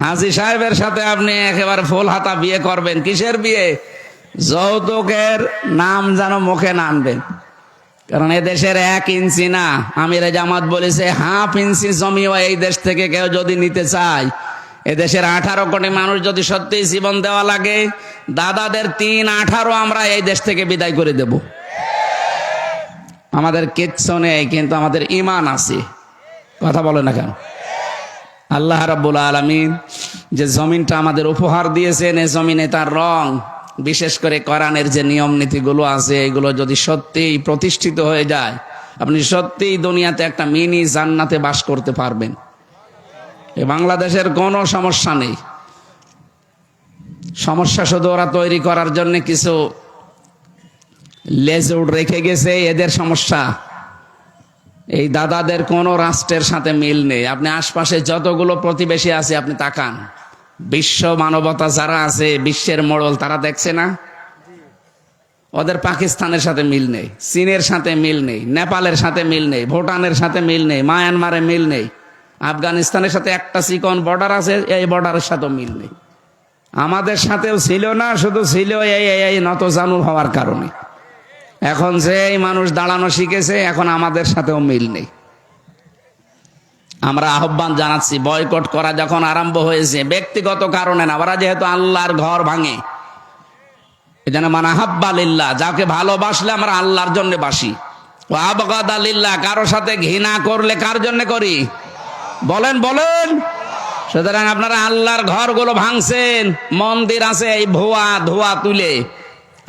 হাজী সাহেবের সাথে আপনি একেবারে ফুল হাতা বিয়ে করবেন, কিসের বিয়ে? যৌতুকের নাম যেন মুখে না আনবেন। কারণ এদেশের 1 ইঞ্চি না, আমিরে জামাত বলেছে হাফ ইঞ্চি জমিও এই দেশ থেকে কেউ যদি নিতে চায়, এদেশের 18 কোটি মানুষ যদি সত্যি জীবন দেওয়া লাগে, দাদাদের 3-18 আমরা এই দেশ থেকে বিদায় করে দেব। আমাদের কিচ্ছু নেই, কিন্তু আমাদের ঈমান আছে। কথা বলে না কেন? আল্লাহ রাব্বুল আলামিন যে জমিনটা আমাদের উপহার দিয়েছেন, এই জমিনে তার রং, বিশেষ করে কোরআনের যে নিয়ম নীতিগুলো আছে, এগুলো যদি সত্যিই প্রতিষ্ঠিত হয়ে যায়, আপনি সত্যিই দুনিয়াতে একটা মিনি জান্নাতে বাস করতে পারবেন। এই বাংলাদেশের কোনো সমস্যা নেই। সমস্যা শুধু ওরা তৈরি করার জন্য কিছু লেজুড় রেখে গেছে, এদের সমস্যা। এই দাদাদের কোন রাষ্ট্রের সাথে মিল নেই। আপনি আশপাশে যতগুলো প্রতিবেশী আছে আপনি তাকান, বিশ্ব মানবতা যারা আছে, বিশ্বের মোড়ল, তারা দেখছে না? ওদের পাকিস্তানের সাথে মিল নেই, চীনের সাথে মিল নেই, নেপালের সাথে মিল নেই, ভুটানের সাথে মিল নেই, মায়ানমারে মিল নেই, আফগানিস্তানের সাথে একটা চিকন বর্ডার আছে, এই বর্ডারের সাথেও মিল নেই। আমাদের সাথেও ছিল না, শুধু ছিল এই নত জানু হওয়ার কারণে। এখন যে এই মানুষ দাঁড়ানো শিখেছে, এখন আমাদের সাথেও মিল নেই। আমরা আহ্বান জানাচ্ছি, বয়কট করা যখন আরম্ভ হয়েছে ব্যক্তিগত কারণে না, ওরা যেহেতু আল্লাহর ঘর ভাঙে, এজন্য মান আহাব্বা লিল্লাহ, যাকে ভালোবাসলে আমরা আল্লাহর জন্য বাসি, ও আবগাদা লিল্লাহ, কারো সাথে ঘৃণা করলে কার জন্য করি? বলেন বলেন। সুতরাং আপনারা আল্লাহর ঘরগুলো ভাঙছেন, মন্দির আছে এই ভুয়া ধোয়া তুলে।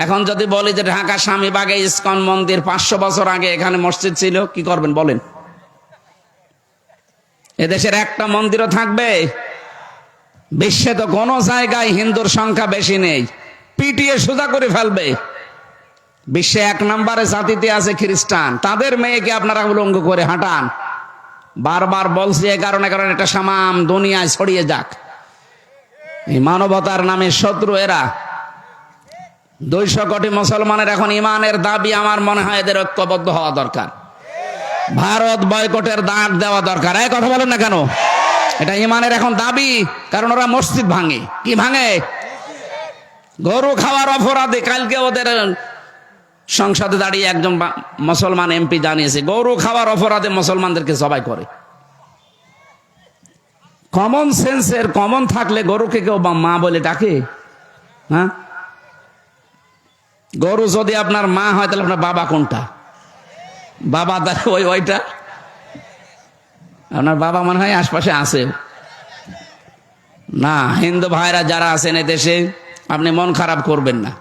এখন যদি বলি যে ঢাকা স্বামীবাগে ইসকন মন্দির, 500 বছর আগে এখানে মসজিদ ছিল, কি করবেন বলেন? এদেশের একটা মন্দিরও থাকবে? বিশ্বে তো কোনো জায়গায় হিন্দুর সংখ্যা বেশি নেই, পিটিয়ে সোজা করে ফেলবে। বিশ্বে 1 নম্বরে জাতিতে আছে খ্রিস্টান, তাদের মেয়েকে আপনারা উলঙ্গ করে হাঁটান। বারবার বলছি এ কারণে এটা সামাম দুনিয়ায় ছড়িয়ে যাক। এই মানবতার নামে শত্রু এরা। 200 কোটি মুসলমানের এখন ইমানের দাবি, আমার মনে হয় এদের ঐক্যবদ্ধ হওয়া দরকার। ভারত বয়কটের ডাক দেওয়া দরকার। এই কথা বলেন না কেন? এটা ইমানের এখন দাবি, কারণ ওরা মসজিদ ভাঙে। কি ভাঙে? গরু খাওয়ার অপরাধে। কালকে ওদের সংসদে দাঁড়িয়ে একজন মুসলমান এমপি জানিয়েছে, গরু খাওয়ার অপরাধে মুসলমানদেরকে জবাই করে। কমন সেন্সের কমন থাকলে গরুকে কেউ মা বলে ডাকে? হ্যাঁ, গরু যদি আপনার মা হয়, তাহলে আপনার বাবা কোনটা? বাবা ওইটা। আপনার বাবা মনে হয় আশপাশে আছে না। হিন্দু ভাইরা যারা আছেন এদেশে, আপনি মন খারাপ করবেন না।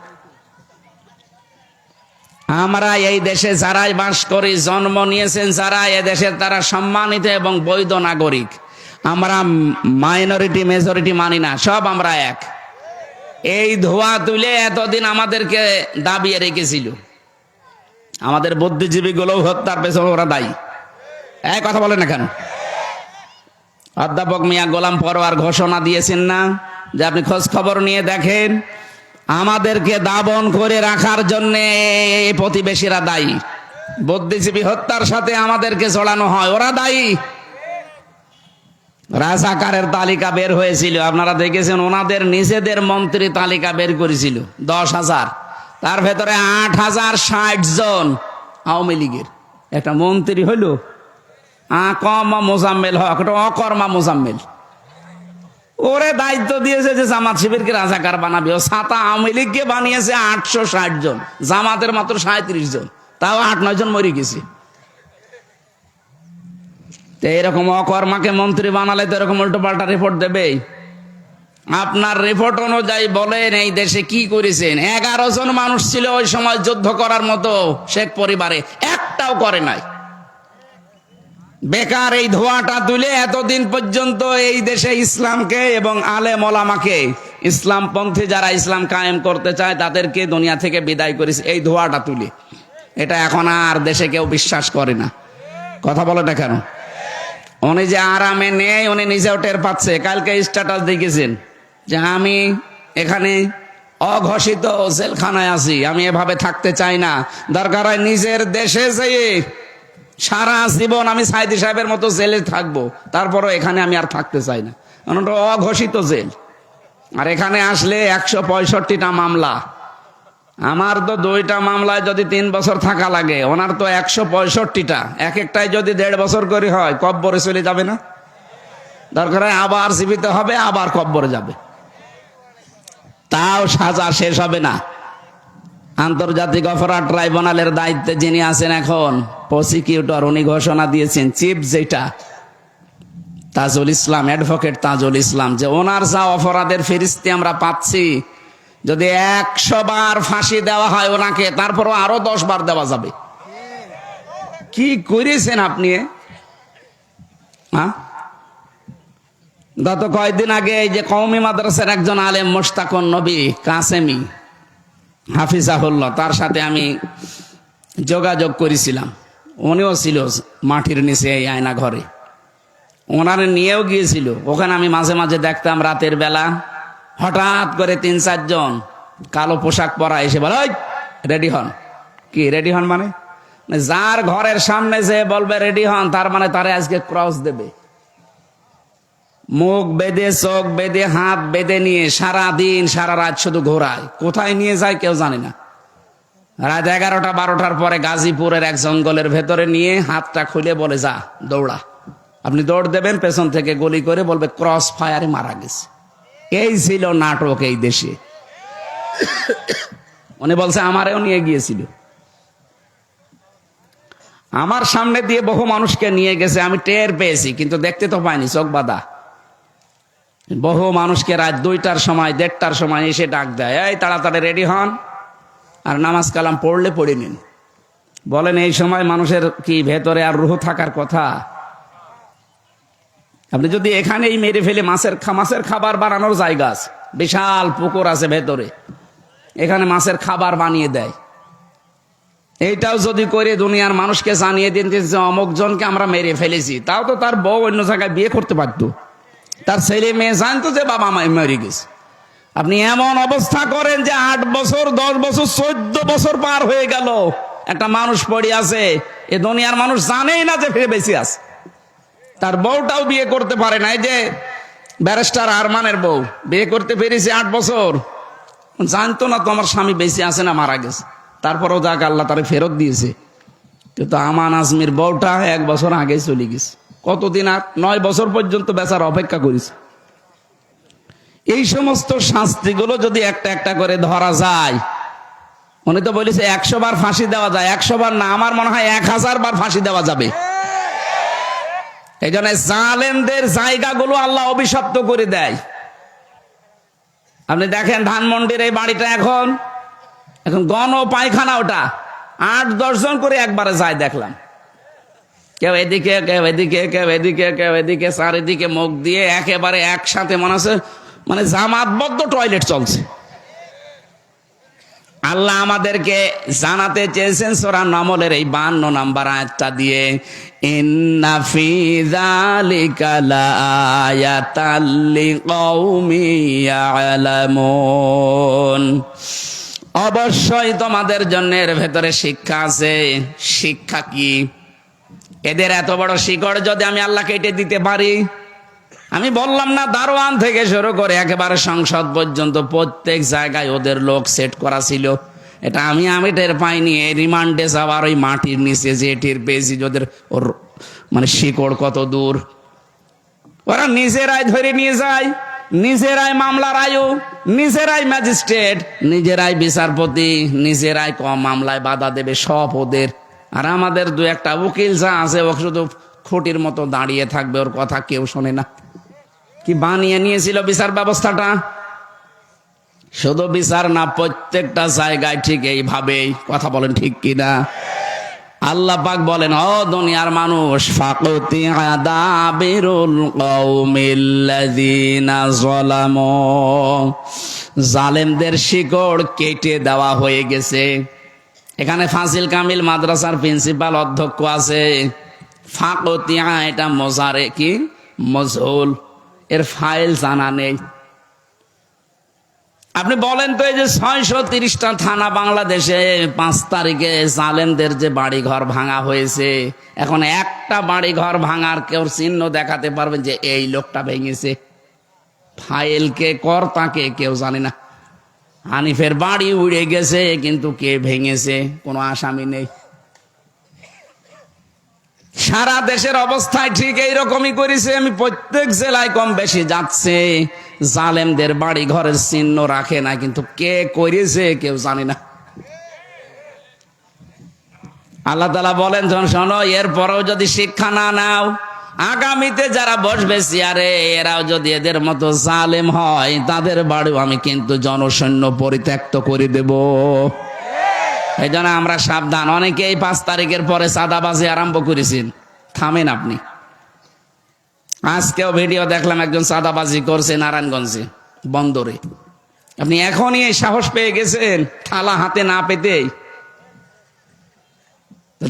আমরা এই দেশে যারাই বাস করি, জন্ম নিয়েছেন যারা এদেশের, তারা সম্মানিত এবং বৈধ নাগরিক। আমরা মাইনরিটি মেজরিটি মানি না, সব আমরা এক। এই ধোয়া তুলে এতদিন আমাদেরকে দাবিয়ে রেখেছিল। আমাদের বুদ্ধিজীবী গুলো হত্যার পেছনে ওরা দায়ী। এক কথা বলে না কেন? অধ্যাপক মিয়া গোলাম পরোয়ার ঘোষণা দিয়েছেন না যে আপনি খোঁজ খবর নিয়ে দেখেন, আমাদেরকে দাবন করে রাখার জন্য প্রতিবেশীরা দায়ী। বুদ্ধিজীবী হত্যার সাথে আমাদেরকে জড়ানো হয়, ওরা দায়ী। রাজাকারের তালিকা বের হয়েছিল, আপনারা দেখেছেন। ওনাদের নিজেদের মন্ত্রী তালিকা বের করেছিল 10,000, তার ভেতরে 8,060 জন আওয়ামী লীগের। একটা মন্ত্রী হইল আকমা মোজাম্মেল হক, একটা অকর্মা মোজাম্মেল। ওরে দায়িত্ব দিয়েছে যে জামাত শিবিরকে রাজাকার বানাবে। ও ছাতা আওয়ামী লীগকে বানিয়েছে 860 জন, জামাতের মাত্র 37 জন, তাও 8-9 জন মরে গেছে। এরকম অকর্মাকে মন্ত্রী বানালে তো এরকম উল্টো পাল্টা রিপোর্ট দেবে। আপনার রিপোর্ট অনুযায়ী বলেন এই দেশে কি করেছেন? 11 জন মানুষ ছিল ওই সময় যুদ্ধ করার মতো শেখ পরিবারে, একটাও করে নাই। বেকার এই ধোঁয়াটা তুলে এতদিন পর্যন্ত এই দেশে ইসলামকে এবং আলেম ওলামাকে, ইসলামপন্থী যারা ইসলাম কায়েম করতে চায় তাদেরকে দুনিয়া থেকে বিদায় করেছে এই ধোঁয়াটা তুলে। এটা এখন আর দেশে কেউ বিশ্বাস করে না। কথা বলে না কেন? উনি যে আরামে নেই, উনি নিজেও টের পাচ্ছে। কালকে স্ট্যাটাস দেখেছেন যে আমি এখানে অঘোষিত জেলখানায় আছি, আমি এভাবে থাকতে চাই না। দরকার হয় নিজের দেশে যেয়ে সারা জীবন আমি সাইদি সাহেবের মতো জেলে থাকবো, তারপরও এখানে আমি আর থাকতে চাই না। ওটা অঘোষিত জেল। আর এখানে আসলে 165টা মামলা। আমার তো 2টা মামলায় যদি 3 বছর থাকা লাগে, ওনার তো 165টা, এক একটাই যদি 1.5 বছর করে হয়, কব্বরে চলে যাবে না? দরকার হয় আবার জীবিত হবে, আবার কব্বরে যাবে, তাও সাজা শেষ হবে না। আন্তর্জাতিক অপরাধ ট্রাইব্যুনালের দায়িত্বে যিনি আছেন এখন, প্রসিকিউটর, উনি ঘোষণা দিয়েছেন, চিফ যেটা, তাজুল ইসলাম, অ্যাডভোকেট তাজুল ইসলাম, যে ওনার যা অপরাধের ফেরিস্তি আমরা পাচ্ছি, যদি 100 বার ফাঁসি দেওয়া হয় ওনাকে, তারপরও আরো 10 বার দেওয়া যাবে। কি করেছেন আপনি? গত কয়েকদিন আগে এই যে কওমি মাদ্রাসার একজন আলেম মোশতাকুন নবী কাসেমি হাফিজাহুল্লাহ, তার সাথে আমি যোগাযোগ করেছিলাম। উনিও ছিল মাটির নিচে এই আয়না ঘরে, ওনারে নিয়েও গিয়েছিল। ওখানে আমি মাঝে মাঝে দেখতাম রাতের বেলা হঠাৎ করে 3-4 জন কালো পোশাক পরা এসে বলে, ওই রেডি হন। কি রেডি হন মানে? যার ঘরের সামনে যে বলবে রেডি হন, তার মানে তারে আজকে ক্রস দেবে। মুখ বেঁধে, চোখ বেঁধে, হাত বেঁধে নিয়ে সারা দিন সারা রাত শুধু ঘোরায়। কোথায় নিয়ে যায় কেউ জানে না। রাত 11টা-12টার পরে গাজীপুরের এক জঙ্গলের ভেতরে নিয়ে হাতটা খুলে বলে, যা দৌড়া। আপনি দৌড় দেবেন, পেছন থেকে গুলি করে বলবে ক্রস ফায়ারে মারা গেছে। এই ছিল নাটক এই দেশে। উনি বলছে আমারেও নিয়ে গিয়েছিল, আমার সামনে দিয়ে বহু মানুষকে নিয়ে গেছে, আমি টের পেয়েছি, কিন্তু দেখতে তো পাইনি, চোখ বাঁধা। বহু মানুষকে রাত 2টার সময়, 1:30টার সময় এসে ডাক দেয়, এই তাড়াতাড়ি রেডি হন আর নামাজ কালাম পড়লে পড়ে নিন। বলেন এই সময় মানুষের কি ভেতরে আর রুহ থাকার কথা? আপনি যদি এখানেই মেরে ফেলে, মাছের খাবার বানানোর জায়গা আছে, বিশাল পুকুর আছে ভেতরে, এখানে মাছের খাবার বানিয়ে দেয়। এইটাও যদি করে দুনিয়ার মানুষকে জানিয়ে দিন যে অমুক জনকে আমরা মেরে ফেলেছি, তাও তো তার বউ অন্য জায়গায় বিয়ে করতে পারতো, তার ছেলে মেয়ে জানতো যে বাবা মা মরে গেছে। আপনি এমন অবস্থা করেন যে 8 বছর, 10 বছর, 14 বছর পার হয়ে গেল, একটা মানুষ পড়ে আছে, এ দুনিয়ার মানুষ জানেই না যে ফিরে বেঁচে আছে। তার বউটাও বিয়ে করতে পারে না। এই যে ব্যারিস্টার আরমানের বউ বিয়ে করতে পেরেছে 8 বছর, জানতো না তো আমার স্বামী বেঁচে আছে না মারা গেছে, তারপরেও যাক আল্লাহ তারে ফেরত দিয়েছে। কিন্তু আমান আজমির বউটা 1 বছর আগে চলে গেছে। কতদিন? আর 9 বছর পর্যন্ত বেচার অপেক্ষা করেছে। এই সমস্ত শাস্তিগুলো যদি একটা একটা করে ধরা যায়, উনি তো বলেছে 100 বার ফাঁসি দেওয়া যায়। 100 বার না, আমার মনে হয় 1000 বার ফাঁসি দেওয়া যাবে। এই জন্য জালেমদের জায়গাগুলো আল্লাহ অভিশপ্ত করে দেয়। আপনি দেখেন ধানমন্ডির এই বাড়িটা এখন গণ পায়খানা, ওটা 8-10 জন করে একবারে যায় দেখলাম। কেউ এদিকে, কেউ এদিকে, কেউ এদিকে, কেউ এদিকে, চারিদিকে মুখ দিয়ে একেবারে একসাথে মনে আছে, মানে জামাতবদ্ধ টয়লেট চলছে। আল্লাহ আমাদেরকে জানাতে চেয়েছেন সূরা নামলের এই 52 নম্বর আয়াতটা দিয়ে, ইন্না ফি যালিকা লাআয়াতাল লিকাউমি ইয়ালামুন। অবশ্যই তোমাদের জন্য এর ভেতরে শিক্ষা আছে। শিক্ষা কি? এদের এত বড় শিকড় যদি আমি আল্লাহ কেটে দিতে পারি, আমি বললাম না দারোয়ান থেকে শুরু করে একেবারে সংসদ পর্যন্ত প্রত্যেক জায়গায় ওদের লোক সেট করা ছিল। এটা আমি টের পাইনি, এই রিমান্ডে যাওয়ার ওই মাটির নিচে যে টের পেয়েছি ওদের ওর মানে শিকড় কত দূর। ওরা নিজেরাই ধরে নিয়ে যায়, নিজেরাই মামলার আয়ু, নিজেরাই ম্যাজিস্ট্রেট, নিজেরাই বিচারপতি, নিজেরাই মামলায় বাধা দেবে, সব ওদের। আর আমাদের 2-একটা উকিল যা আছে, ও শুধু খুঁটির মতো দাঁড়িয়ে থাকবে, ওর কথা কেউ শোনে না। কি বানিয়ে নিয়েছিল বিচার ব্যবস্থাটা? শুধু বিচার না, প্রত্যেকটা জায়গায় ঠিক এইভাবেই। কথা বলেন ঠিক কিনা? আল্লাহ পাক বলেন, ও দুনিয়ার মানুষ, ফাকুতিআ দাবিরুল কওমিল্লাযিনা যালামু, জালেমদের শিকড় কেটে দেওয়া হয়ে গেছে। এখানে ফাজিল কামিল মাদ্রাসার প্রিন্সিপাল অধ্যক্ষ আছে। ফাকুতিআ এটা মোজারে কি মজহুল, এর ফাইল জানা নেই। আপনি বলেন তো, এই যে 630টা থানা বাংলাদেশে 5 তারিখে জালেমদের যে বাড়ি ঘর ভাঙা হয়েছে, এখন একটা বাড়ি ঘর ভাঙার কেউ চিহ্ন দেখাতে পারবেন যে এই লোকটা ভেঙেছে? ফাইল কে কর্তাকে কেউ জানে না। হানিফের বাড়ি উড়ে গেছে, কিন্তু কে ভেঙেছে কোনো আসামি নেই। সারা দেশের অবস্থায় ঠিক এইরকমই করেছে। আমি প্রত্যেক জেলায় কম বেশি যাচ্ছে, জালেমদের বাড়ি ঘরের চিহ্ন রাখে না, কিন্তু কে করেছে কেউ জানে না। আল্লাহ তাআলা বলেন, যখন শোনো, এরপরেও যদি শিক্ষা না নাও, আগামীতে যারা বসবে চেয়ারে এরাও যদি এদের মতো জালেম হয়, তাদের বাড়িও আমি কিন্তু জনসৈন্য পরিত্যক্ত করে দেব। এই জন্য আমরা সাবধান। অনেকে এই 5 তারিখের পরে চাঁদাবাজি আরম্ভ করেছেন, থামেন আপনি। আজকেও ভিডিও দেখলাম, একজন চাঁদাবাজি করছে নারায়ণগঞ্জে বন্দরে। আপনি এখনই এই সাহস পেয়ে গেছেন থালা হাতে না পেতেই।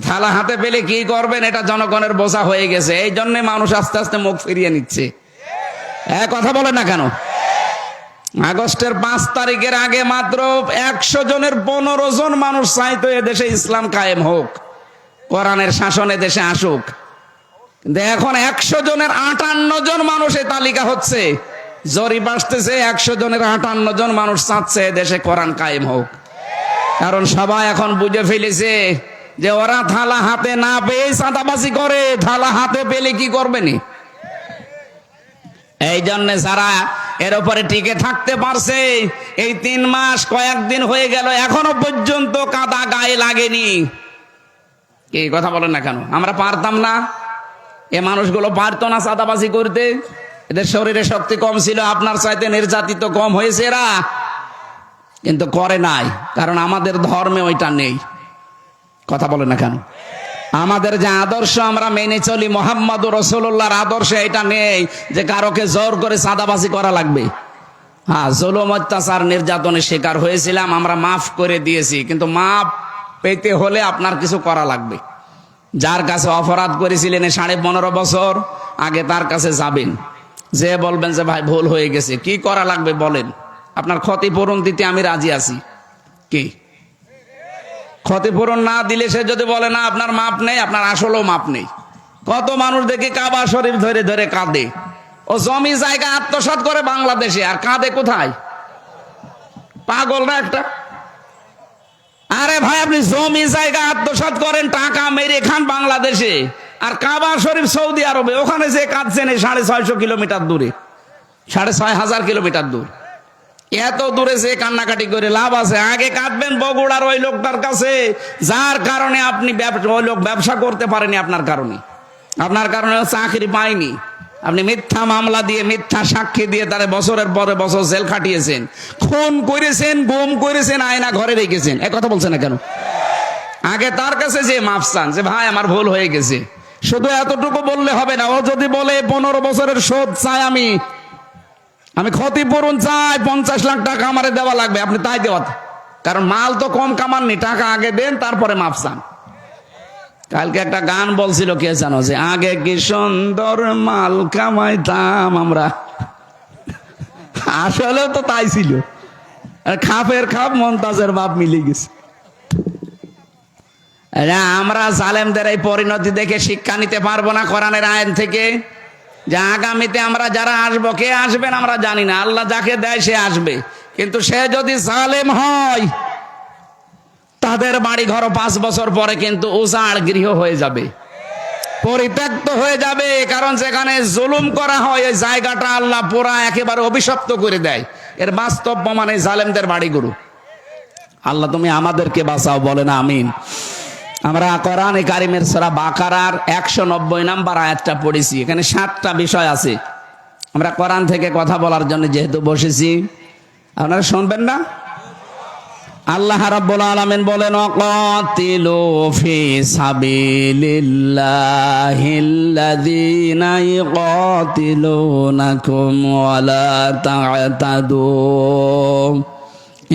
থালা হাতে পেলে কি করবেন, এটা জনগণের বোঝা হয়ে গেছে। এই জন্য মানুষ আস্তে আস্তে মুখ ফিরিয়ে নিচ্ছে। কথা বলে না কেন? আগস্টের 5 তারিখের আগে মাত্র 100 জনের 15 জন মানুষ চাইতো এদেশে ইসলাম কায়েম হোক, কোরআনের শাসনে দেশে আসুক। কিন্তু এখন 100 জনের 58 জন মানুষের তালিকা হচ্ছে। জরিপ আসতেছে 100 জনের 58 জন মানুষ চাচ্ছে দেশে কোরআন কায়েম হোক। কারণ সবাই এখন বুঝে ফেলেছে যে ওরা থালা হাতে না পেয়ে চাঁদাবাজি করে, থালা হাতে পেলে কি করবেনি। এই জন্য যারা এর উপরে টিকে থাকতে পারছে, এই 3 মাস কয়েকদিন হয়ে গেল, এখনো পর্যন্ত কাদা গায়ে লাগেনি। এই কথা বলেন না কেন? আমরা পারতাম না? এ মানুষগুলো পারতো না চাঁদাবাজি করতে? এদের শরীরে শক্তি কম ছিল, আপনার চাইতে নির্যাতিত কম হয়েছে এরা, কিন্তু করে নাই। কারণ আমাদের ধর্মে ওইটা নেই। কথা বলেন না কেন? আমাদের যে আদর্শ আমরা মেনে চলি, মুহাম্মদুর রাসূলুল্লাহর আদর্শে এটা নেই যে কারোকে জোর করে চাঁদাবাজি করা লাগবে। হ্যাঁ, জুলুম অত্যাচার নির্যাতনের শিকার হয়েছিলাম, আমরা মাফ করে দিয়েছি, কিন্তু মাফ পেতে হলে আপনার কিছু করা লাগবে। যার কাছে অপরাধ করেছিলেন 15.5 বছর আগে, তার কাছে যাবেন, যে বলবেন যে ভাই ভুল হয়ে গেছে, কি করা লাগবে বলেন, আপনার ক্ষতিপূরণ দিতে আমি রাজি আছি। কি ক্ষতিপূরণ না দিলে সে যদি বলে না আপনার মাপ নেই, আপনার আসলেও মাপ নেই। কত মানুষ দেখি কাবা শরীফ ধরে ধরে কাঁদে। ও জমি জায়গা আত্মসাৎ করে বাংলাদেশে, আর কাঁদে কোথায়? পাগল না একটা? আরে ভাই, আপনি জমি জায়গা আত্মসাৎ করেন, টাকা মেরে খান বাংলাদেশে, আর কাবা শরীফ সৌদি আরবে, ওখানে যে কাঁদছেন 650 কিলোমিটার দূরে, 6500 কিলোমিটার দূর। এত দূরে যে কান্নাকাটি করে লাভ আছে? আগে কাঁদবেন বগুড়ার ওই লোকটার কাছে, যার কারণে আপনি ওই লোক ব্যবসা করতে পারেনি, আপনার কারণে। আপনার কারণে চাকরি পায়নি। আপনি মিথ্যা মামলা দিয়ে, মিথ্যা সাক্ষী দিয়ে তারে বছরের পরে বছর জেল খাটিয়েছেন, খুন করেছেন, গুম করেছেন, আয়না ঘরে রেখেছেন। এক কথা বলছেন না কেন? আগে তার কাছে যে মাফ চান, যে ভাই আমার ভুল হয়ে গেছে। শুধু এতটুকু বললে হবে না। ও যদি বলে 15 বছরের শোধ চাই, আমি ক্ষতিপূরণ চাই, 50 লাখ টাকা আমারে দেওয়া লাগবে, আপনি তাই দেওয়া। কারণ মাল তো কম কামাননি, টাকা আগে দেন, তারপরে মাফ চান। কালকে একটা গান বলছিল, কে জানো, যে আগে কি সুন্দর মাল কামাইতাম আমরা। আসলেও তো তাই ছিল। খাপের খাপ মমতাজের বাপ মিলে গেছে। আমরা জালেমদের এই পরিণতি দেখে শিক্ষা নিতে পারবো না কোরআনের আইন থেকে? যে আগামীতে আমরা যারা আসবো, কে আসবেন আমরা জানি না, আল্লাহ যাকে দেয় সে আসবে। কিন্তু সে যদি জালেম হয়, তাদের বাড়ি ঘর 5 বছর পরে কিন্তু উজাড় গৃহ হয়ে যাবে, পরিত্যক্ত হয়ে যাবে। কারণ যেখানে জুলুম করা হয়, এই জায়গাটা আল্লাহ পুরা একেবারে অভিশপ্ত করে দেয়। এর বাস্তব প্রমাণ এই জালেমদের বাড়িগুলো। আল্লাহ তুমি আমাদেরকে বাঁচাও, বলে না আমিন। আমরা কোরআনে কারিমের সূরা বাকারার 190 নম্বর আয়াতটা পড়েছি। এখানে 7টা বিষয় আছে। আমরা কোরআন থেকে কথা বলার জন্য যেহেতু বসেছি, আপনারা শুনবেন না? আল্লাহ রাব্বুল আলামিন বলেন, ওয়াকাতিলু ফি সাবিলিল্লাহিল্লাযীনা ইউকাতিলুনাকুম ওয়ালা তা'তাদু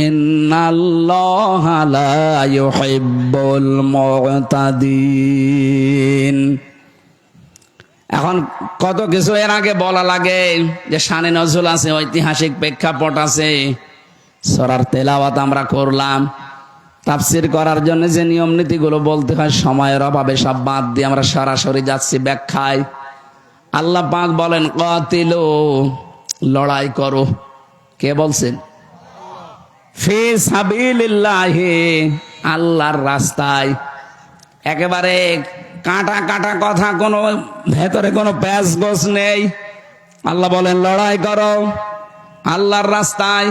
ইন্নাল্লাহা লা ইউহিব্বুল মু'তাদিন। এখন কত কিছু এর আগে বলা লাগে, যে শানে নজরুল আছে, ঐতিহাসিক প্রেক্ষাপট আছে। সূরার তেলাওয়াত আমরা করলাম, তাফসীর করার জন্য যে নিয়ম নীতিগুলো বলতে হয়, সময়ের অভাবে সব বাদ দিয়ে আমরা সরাসরি যাচ্ছি ব্যাখ্যায়। আল্লাহ পাক বলেন, কাতিলু, লড়াই করো। কে বলছেন? ফি সাবিলিল্লাহি, আল্লাহর রাস্তায়। একেবারে কাটা কাটা কথা, কোনো ভেতরে কোনো প্যাঁচ গোছ নেই। আল্লাহ বলেন লড়াই করো আল্লাহর রাস্তায়।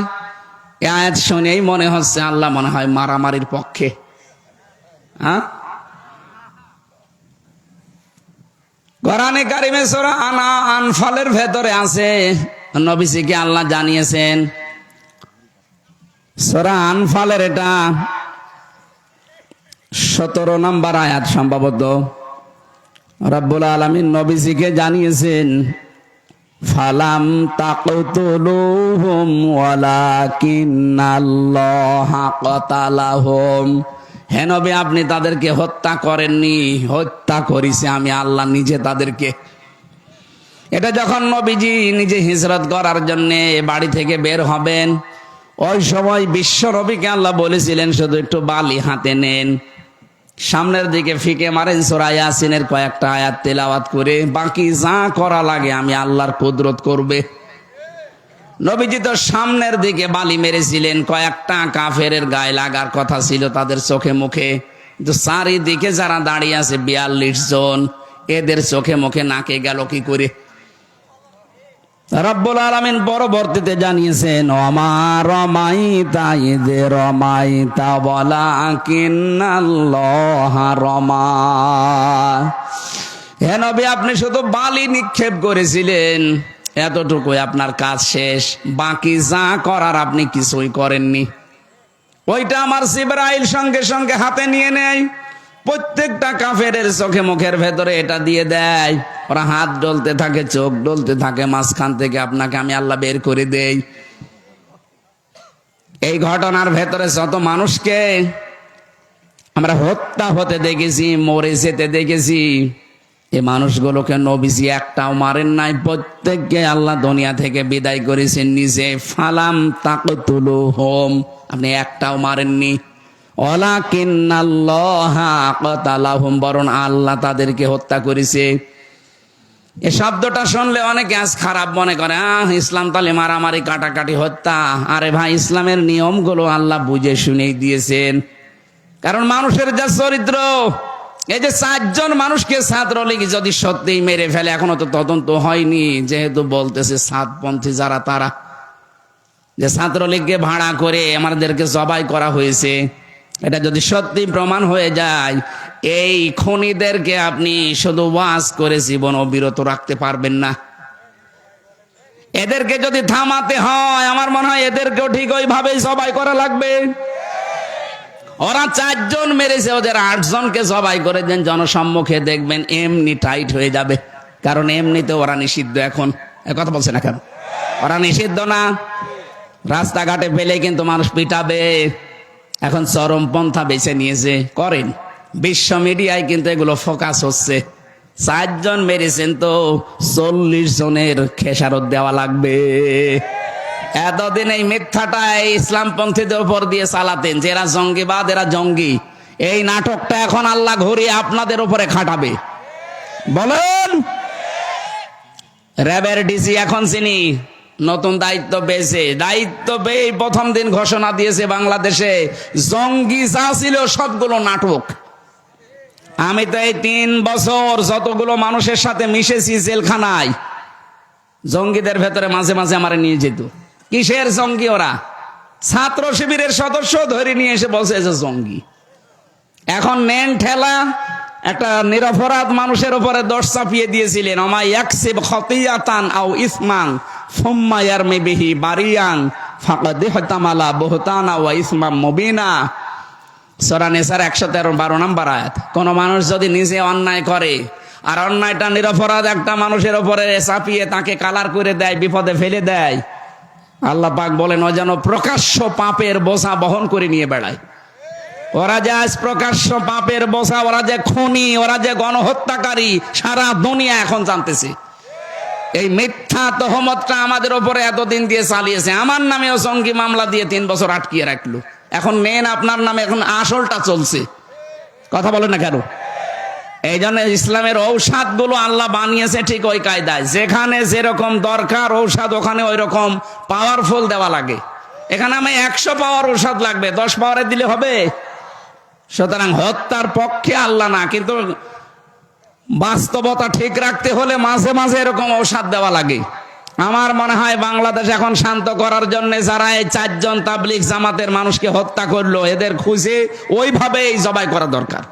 এই আয়াত শুনেই মনে হচ্ছে আল্লাহ মনে হয় মারামারির পক্ষে। হ্যাঁ, কোরআনে কারিমে সূরা আনফালের ভেতরে আছে, নবীজিকে আল্লাহ জানিয়েছেন। সূরা আনফালের এটা 17 নম্বর আয়াত সম্ভবত। রব্বুল আলামিন নবীজিকে জানিয়েছেন, ফালাম তাকতুলুহুম ওয়ালাকিন্নাল্লাহা কাতালাহুম। হে নবী, আপনি তাদেরকে হত্যা করেননি, হত্যা করেছি আমি আল্লাহ নিজে তাদেরকে। এটা যখন নবীজি নিজে হিজরত করার জন্য বাড়ি থেকে বের হবেন, ওই সময় বিশ্ব নবীকে আল্লাহ বলেছিলেন শুধু একটু বালি হাতে নেন, সামনের দিকে ফিকে মারেন, সূরা ইয়াসিনের কয়েকটা আয়াত তেলাওয়াত করে, বাকি যা করা লাগে আমি আল্লাহর কুদরত করবে। নবীজি তো সামনের দিকে বালি মেরেছিলেন, কয়েকটা কাফেরের গায়ে লাগার কথা ছিল তাদের চোখে মুখে, কিন্তু চারিদিকে যারা দাঁড়িয়ে আছে 42 জন, এদের চোখে মুখে নাকে গেল কি করে? রব্বুল আলামিন পরবর্তীতে জানিয়েছেন, ওমা রমাইতা ইয রমাইতা ওয়ালাকিন্নাল্লাহা রমা। হে নবী, আপনি শুধু বালি নিক্ষেপ করেছিলেন, এতটুকুই আপনার কাজ শেষ, বাকি যা করার আপনি কিছুই করেননি। ওইটা আমার জিবরাইল সঙ্গে সঙ্গে হাতে নিয়ে নেয়, প্রত্যেকটা কাফেরের চোখে মুখের ভেতরে এটা দিয়ে দেয়, ওরা হাত ডলতে থাকে, চোখ ডলতে থাকে, মাঝখান থেকে আপনাকে আমি আল্লাহ বের করে দেই। এই ঘটনার ভেতরে যত মানুষকে আমরা হত্যা হতে দেখেছি, মরে যেতে দেখেছি, এই মানুষগুলোকে নবীজি একটাও মারেন নাই, প্রত্যেককে আল্লাহ দুনিয়া থেকে বিদায় করেছেন নিজে। ফালাম তাকতুলুহুম, আপনি একটাও মারেননি। ওয়ালাকিন্নাল্লাহা কাতালাহুম, বরং আল্লাহ তাদেরকে হত্যা করেছে। এই শব্দটা শুনলে অনেকে আজ খারাপ মনে করে, ইসলাম তাহলে মারামারি, কাটাকাটি, হত্যা। আরে ভাই, ইসলামের নিয়মগুলো আল্লাহ বুঝে শুনেই দিয়েছেন। কারণ মানুষের যা চরিত্র, এই যে 4 জন মানুষকে ছাত্রলীগ যদি সত্যিই মেরে ফেলে, এখনো তো তদন্ত হয়নি, যেহেতু বলতেছে সাতপন্থী যারা, তারা যে ছাত্রলীগকে ভাড়া করে আমাদেরকে জবাই করা হয়েছে, এটা যদি সত্যি প্রমাণ হয়ে যায়, এই খুনিদেরকে আপনি শুধু ওয়াজ করে জীবন অবিরত রাখতে পারবেন না। এদেরকে যদি থামাতে হয়, আমার মনে হয় এদেরকেও ঠিক ওইভাবেই জবাই করা লাগবে। ওরা 4 জন মেরেছে, ওদের 8 জনকে জবাই করে দেন জনসম্মুখে, দেখবেন এমনি টাইট হয়ে যাবে। কারণ এমনিতে ওরা নিষিদ্ধ। এখন কথা বলছে না কেন? ওরা নিষিদ্ধ না, রাস্তাঘাটে পেলে কিন্তু মানুষ পিটাবে। এখন চরমপন্থা বেছে নিয়েছে, করেন। বিশ্ব মিডিয়ায় কিন্তু এগুলো ফোকাস হচ্ছে। 4 জন মেরেছেন তো 40 জনের খেসারত দেওয়া লাগবে। এতদিন এই মিথ্যাটাই ইসলামপন্থীদের উপর দিয়ে চালাতেন যে এরা জঙ্গিবাদ, এরা জঙ্গি। এই নাটকটা এখন আল্লাহ ঘুরিয়ে আপনাদের উপরে খাটাবে। বলেন, র্যাবের ডিসি এখন চিনি নতুন দায়িত্ব পেয়েছে, দায়িত্ব পেয়ে প্রথম দিন ঘোষণা দিয়েছে বাংলাদেশে জঙ্গি যা ছিল সবগুলো নাটক। আমি তো এই 3 বছর যতগুলো মানুষের সাথে মিশেছি জেলখানায়, জঙ্গিদের ভেতরে মাঝে মাঝে আমার নিয়ে যেত। কিসের জঙ্গি? ওরা ছাত্র শিবিরের সদস্য ধরে নিয়ে এসে বলছে যে জঙ্গি। এখন নেন ঠেলা, একটা নিরপরাধ মানুষের উপরে দোষ চাপিয়ে দিয়েছিলেন, আমা ইয়াকসিব খতিয়াতান আও ইসমান সুম্মা ইয়ারমি বিহি বারিয়ান ফাকাদ ইহতামালা বুহতানা ওয়া ইসমাম মুবিনা। সূরা নিসার 113 নম্বর আয়াত। কোন মানুষ যদি নিজে অন্যায় করে আর অন্যায়টা নিরপরাধ একটা মানুষের উপরে চাপিয়ে তাকে কালার করে দেয়, বিপদে ফেলে দেয়, আল্লাহ পাক বলেন ও যেন প্রকাশ্য পাপের বোঝা বহন করে নিয়ে বেড়ায়। ওরা যে আজ প্রকাশ্য পাপের বোঝা, ওরা যে খুনি, ওরা যে গণহত্যাকারী, সারা দুনিয়া এখন জানতেছে। এই মিথ্যা তহমতটা আমাদের উপরে এতদিন দিয়ে চালিয়েছে। আমার নামেও জঙ্গি মামলা দিয়ে 3 বছর আটকিয়ে রাখলো। এখন নেন আপনার নামে, এখন আসলটা চলছে। কথা বলেন না কেন? এই জন্য ইসলামের ঔষধ গুলো আল্লাহ বানিয়েছে ঠিক ওই কায়দায়, যেখানে যেরকম দরকার ঔষধ ওখানে ওই রকম পাওয়ারফুল দেওয়া লাগে। এখানে আমি 100 পাওয়ার ঔষধ লাগবে, 10 পাওয়ারে দিলে হবে? সুতরাং হত্যার পক্ষে আল্লাহ না, কিন্তু বাস্তবতা ঠিক রাখতে হলে মাঝে মাঝে এরকম ঔষধ দেওয়া লাগে। আমার মনে হয় বাংলাদেশ এখন শান্ত করার জন্য যারা এই 4 জন তাবলিগ জামাতের মানুষকে হত্যা করলো, এদের খুঁজে ওইভাবেই জবাই করা দরকার।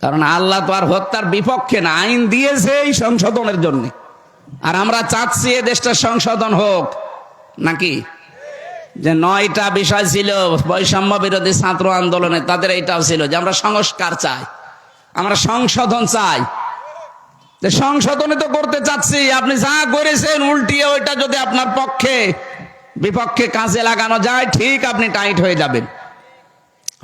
কারণ আল্লাহ তো আর হত্যার বিপক্ষে না, আইন দিয়েছে এই সংশোধনের জন্য। আর আমরা চাচ্ছি এ দেশটা সংশোধন হোক নাকি? যে 9টা বিষয় ছিল বৈষম্য বিরোধী ছাত্র আন্দোলনে, তাদের এইটাও ছিল যে আমরা সংস্কার চাই, আমরা সংশোধন চাই। সংশোধনে তো করতে চাচ্ছি, আপনি যা করেছেন উল্টিয়ে ওইটা যদি আপনার পক্ষে বিপক্ষে কাজে লাগানো যায়, ঠিক আপনি টাইট হয়ে যাবেন।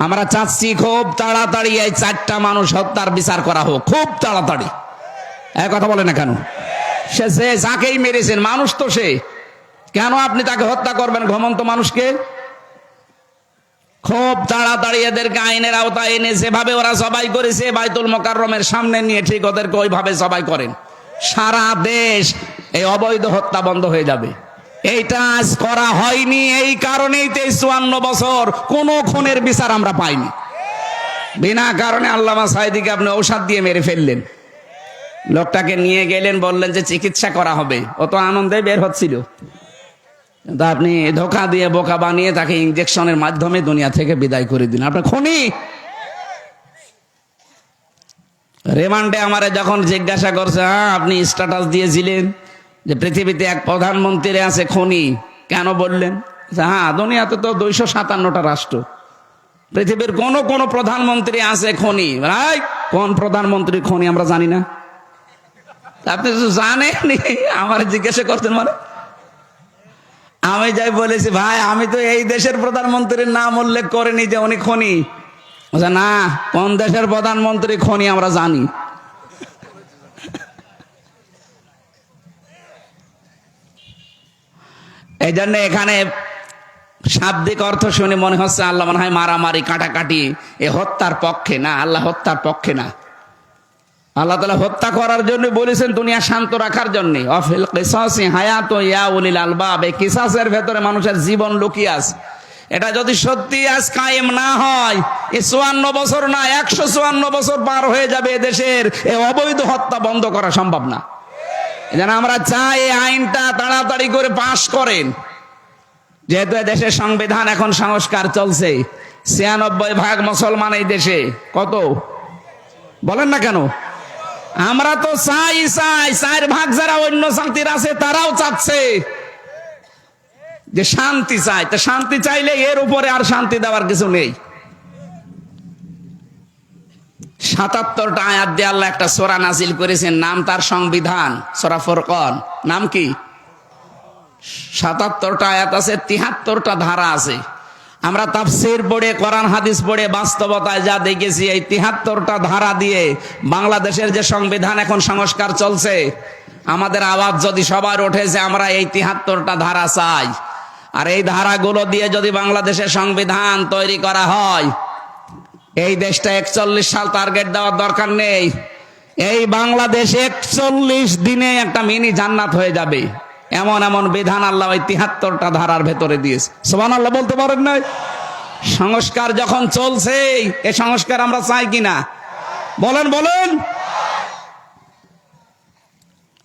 আমরা চাচ্ছি খুব তাড়াতাড়ি এই 4টা মানুষ হত্যার বিচার করা হোক, খুব তাড়াতাড়ি। এক কথা বলে না কেন? সে যে যাকেই মেরেছেন মানুষ তো সে, কেন আপনি তাকে হত্যা করবেন ঘুমন্ত মানুষকে? খুব তাড়াতাড়ি এদেরকে আইনের আওতায় এনে যেভাবে ওরা জবাই করেছে বাইতুল মোকাররমের সামনে নিয়ে ঠিক ওদেরকে ওইভাবে জবাই করেন। সারা দেশ এই অবৈধ হত্যা বন্ধ হয়ে যাবে। এইটা আজ করা হয়নি, এই কারণেই 53 বছর কোন খুনের বিচার আমরা পাইনি। বিনা কারণে আল্লামা সাঈদীকে আপনি ঔষধ দিয়ে মেরে ফেললেন। লোকটাকে নিয়ে গেলেন, বললেন যে চিকিৎসা করা হবে, ও তো আনন্দে বের হচ্ছিল। তা আপনি ধোঁকা দিয়ে বোকা বানিয়ে তাকে ইনজেকশনের মাধ্যমে দুনিয়া থেকে বিদায় করে দিলেন। আপনার খুনি। রিমান্ডে আমারে যখন জিজ্ঞাসা করছে, হ্যাঁ আপনি স্ট্যাটাস দিয়েছিলেন যে পৃথিবীতে এক প্রধানমন্ত্রী আছে খুনি, কেন বললেন? হ্যাঁ, দুনিয়াতে তো 257টা রাষ্ট্র, পৃথিবীর কোন কোন প্রধানমন্ত্রী আছে খুনি। কোন প্রধানমন্ত্রী খুনি আমরা জানি না? আপনি তো জানেন, আমার জিজ্ঞাসা করতেন মানে? আমি যাই বলেছি, ভাই আমি তো এই দেশের প্রধানমন্ত্রীর নাম উল্লেখ করিনি যে উনি খুনি। না, কোন দেশের প্রধানমন্ত্রী খুনি আমরা জানি। এই জন্য এখানে শাব্দিক অর্থ শুনে মনে হচ্ছে আল্লাহ মনে হয় মারামারি কাটাকাটি এ হত্যার পক্ষে না। আল্লাহ হত্যার পক্ষে না। আল্লাহ তাআলা হত্যা করার জন্য বলেছেন, দুনিয়া শান্ত রাখার জন্য। অফিল কিসাসি হায়াত ইয়া উলিল আলবাব, এই কিসাসের ভেতরে মানুষের জীবন লুকিয়ে আছে। এটা যদি সত্যি আজ কায়েম না হয়, এই 54 বছর না 154 বছর পার হয়ে যাবে, এদেশের এই অবৈধ হত্যা বন্ধ করা সম্ভব না। এজন্য আমরা চাই এই আইনটা তাড়াতাড়ি করে পাশ করেন। যেহেতু দেশের সংবিধান এখন সংস্কার চলছে, 96% মুসলমান এই দেশে। কত বলেন না কেন? আমরা তো চাই 4% যারা অন্য জাতির আছে তারাও চাচ্ছে যে শান্তি চাই। তো শান্তি চাইলে এর উপরে আর শান্তি দেওয়ার কিছু নেই। 77টা আয়াত দিয়ে আল্লাহ একটা সূরা নাজিল করেছেন, নাম তার সংবিধান, সূরা ফুরকান। নাম কি? 77টা আয়াত আছে, 73টা ধারা আছে। আমরা তাফসীর পড়ে কোরআন হাদিস পড়ে বাস্তবতায় যা দেখেছি, এই 73টা ধারা দিয়ে বাংলাদেশের যে সংবিধান এখন সংস্কার চলছে, আমাদের আওয়াজ যদি সবার ওঠে যে আমরা এই 73টা ধারা চাই, আর এই ধারাগুলো দিয়ে যদি বাংলাদেশের সংবিধান তৈরি করা হয়, এই দেশটা 41 সাল টার্গেট দেওয়ার দরকার নেই। এই বাংলাদেশ 41 দিনে একটা মিনি জান্নাত হয়ে যাবে। এমন এমন বিধান আল্লাহ ওই 73টা ধারার ভেতরে দিয়েছে। সুবহানাল্লাহ বলতে পারেন না? সংস্কার যখন চলছে, এই সংস্কার আমরা চাই কিনা বলেন বলেন।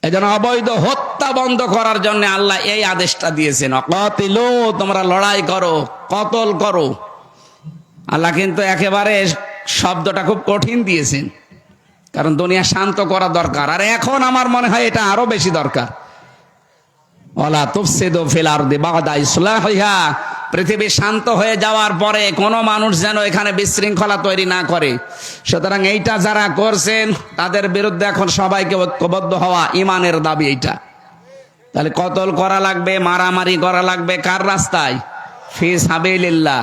এজন্য অবৈধ হত্যা বন্ধ করার জন্য আল্লাহ এই আদেশটা দিয়েছেন, অকাতিলু, তোমরা লড়াই করো, কতল করো। আল্লাহ কিন্তু একেবারে শব্দটা খুব কঠিন দিয়েছেন, কারণ দুনিয়া শান্ত করা দরকার। আর এখন আমার মনে হয় এটা আরো বেশি দরকার। ওয়ালা তুফসিদু ফিল আরদি বা'দা ইসলাহিহা, পৃথিবী শান্ত হয়ে যাওয়ার পরে কোনো মানুষ যেন এখানে বিশৃঙ্খলা তৈরি না করে। সুতরাং এইটা যারা করছেন তাদের বিরুদ্ধে এখন সবাইকে ঐক্যবদ্ধ হওয়া ইমানের দাবি এইটা। তাহলে কতল করা লাগবে, মারামারি করা লাগবে কার রাস্তায়? ফি সাবিলিল্লাহ।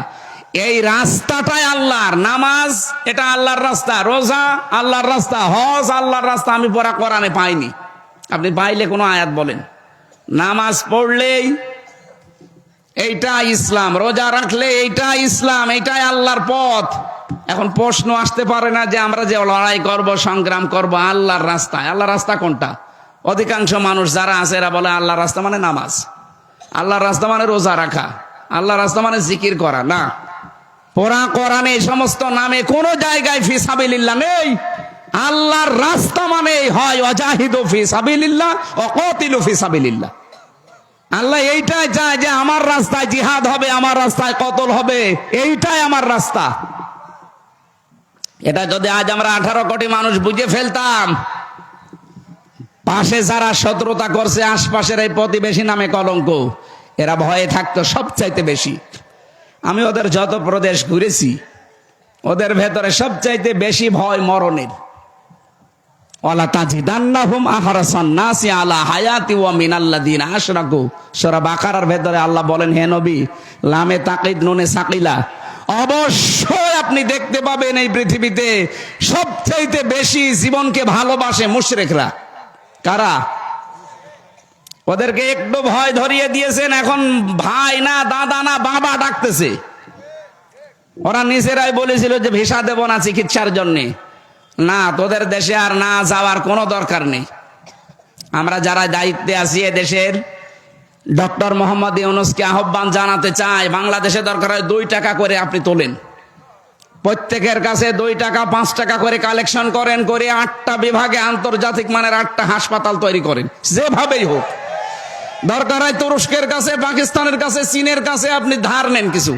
এই রাস্তাটাই আল্লাহর। নামাজ এটা আল্লাহর রাস্তা, রোজা আল্লাহর রাস্তা, হজ আল্লাহর রাস্তা। আমি পড়া কোরআনে পাইনি, আপনি পাইলে কোনো আয়াত বলেন। নামাজ পড়লেই এইটা ইসলাম, রোজা রাখলে এইটা ইসলাম, এইটাই আল্লাহর পথ। এখন প্রশ্ন আসতে পারে না যে আমরা যে লড়াই করব, সংগ্রাম করব আল্লাহর রাস্তায়, আল্লাহর রাস্তা কোনটা? অধিকাংশ মানুষ যারা আছে এরা বলে আল্লাহর রাস্তা মানে নামাজ, আল্লাহর রাস্তা মানে রোজা রাখা, আল্লাহর রাস্তা মানে জিকির করা। না, পুরা কোরআনে এই সমস্ত নামে কোন জায়গায় ফি সাবিলিল্লাহ নেই। আল্লাহর রাস্তা মানে হয় ওয়াজাহিদু ফি সাবিলিল্লাহ ওয়া কাতিলু ফি সাবিলিল্লাহ। আল্লাহ এইটাই চায় যে আমার রাস্তায় জিহাদ হবে, আমার রাস্তায় কতল হবে, এইটাই আমার রাস্তা। এটা যদি আজ আমরা 18 কোটি মানুষ বুঝে ফেলতাম, পাশে যারা শত্রুতা করছে আশপাশের এই প্রতিবেশী নামে কলঙ্ক, এরা ভয়ে থাকতো সবচাইতে বেশি। আমি ওদের যত প্রদেশ ঘুরেছি, ওদের ভেতরে সবচাইতে বেশি ভয় মরণের। ওয়ালা তাজিদান্নাহুম আহরাসান নাসি আলা হায়াতি ওয়া মিনাল্লাযিনা আশরাকু। সূরা বাকারার ভেতরে আল্লাহ বলেন, হে নবী, লামে তাকিদ নুনে সাকিলা, অবশ্যই আপনি দেখতে পাবেন এই পৃথিবীতে সবচাইতে বেশি জীবনকে ভালোবাসে মুশরিকরা। কারা? ওদেরকে একটু ভয় ধরিয়ে দিয়েছেন, এখন ভাই না দাদা না বাবা ডাকতেছে। ওরা নিজেরাই বলেছিল যে ভিসা দেব না চিকিৎসার জন্য। না, তোদের দেশে আর না যাওয়ার কোনো দরকার নেই। আমরা যারা দায়িত্বে আছি এ দেশের, ডক্টর মোহাম্মদ ইউনূসকে আহ্বান জানাতে চাই, বাংলাদেশে দরকার হয় 2 টাকা করে আপনি তোলেন, প্রত্যেকের কাছে 2 টাকা 5 টাকা করে কালেকশন করেন, করে 8টা বিভাগে আন্তর্জাতিক মানের 8টা হাসপাতাল তৈরি করেন। যেভাবেই হোক, দরকার হয় তুরস্কের কাছে, পাকিস্তানের কাছে, চীনের কাছে আপনি ধার নেন, কিছু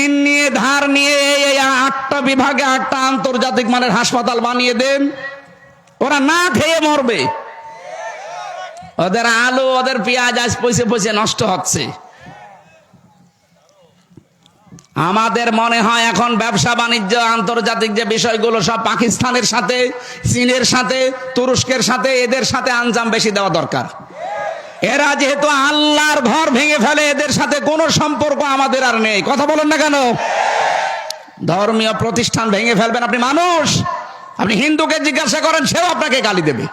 ঋণ নিয়ে ধার নিয়ে এই 8টা বিভাগে 8টা আন্তর্জাতিক মানের হাসপাতাল বানিয়ে দেন। ওরা না খেয়ে মরবে। ওদের আলু, ওদের পেঁয়াজ আজ পয়সে পয়সে নষ্ট হচ্ছে। আমাদের মনে হয় এখন ব্যবসা বাণিজ্য আন্তর্জাতিক যে বিষয়গুলো সব পাকিস্তানের সাথে, চীনের সাথে, তুরস্কের সাথে, এদের সাথে আঞ্জাম বেশি দেওয়া দরকার। এরা যেহেতু আল্লাহর ঘর ভেঙে ফেলে, এদের সাথে কোনো সম্পর্ক আমাদের আর নেই। কথা বলেন না কেন? ধর্মীয় প্রতিষ্ঠান ভেঙে ফেলবেন আপনি মানুষ। আপনি হিন্দুকে জিজ্ঞাসা করেন, সেও আপনাকে গালি দেবে।